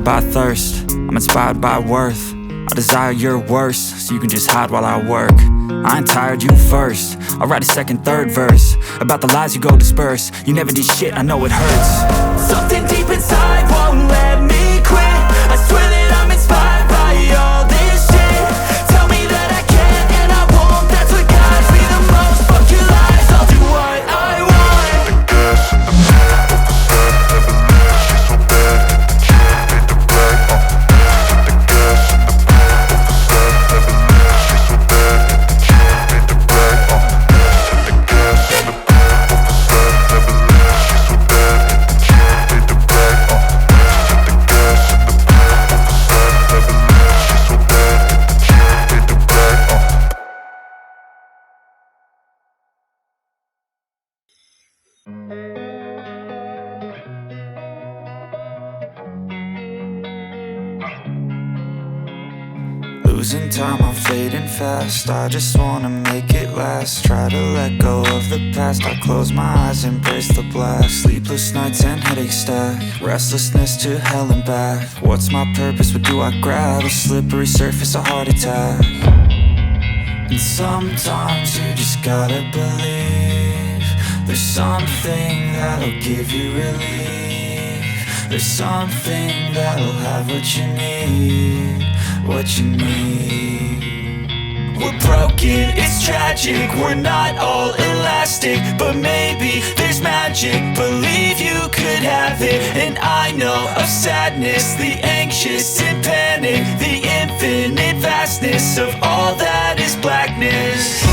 inspired by thirst, I'm inspired by worth. I desire your worst, so you can just hide while I work. I ain't tired, you first. I'll write a second, third verse about the lies you go disperse. You never did shit, I know it hurts. Something deep inside won't let me quit. I swear that I'm inspired by all this shit. Tell me that I can and I won't. That's what guides me the most. Fuck your lies, I'll do what I want. The gas in the back of the set, never leave, she's so bad. She made the black, the gas in the back of the set, never leave, she's so bad. She made the black, the gas in the back of the set, never leave, she's so bad. She made the black, the gas in the back of the set, never leave, she's so bad. She made the black, Losing time, I'm fading fast. I just wanna make it last. Try to let go of the past. I close my eyes, embrace the blast. Sleepless nights and headaches stack. Restlessness to hell and back. What's my purpose? What do I grab? A slippery surface, a heart attack. And sometimes you just gotta believe there's something that'll give you relief. There's something that'll have what you need. What you need. We're broken, it's tragic. We're not all elastic, but maybe there's magic. Believe you could have it. And I know of sadness, the anxious and panic, the infinite vastness of all that is blackness.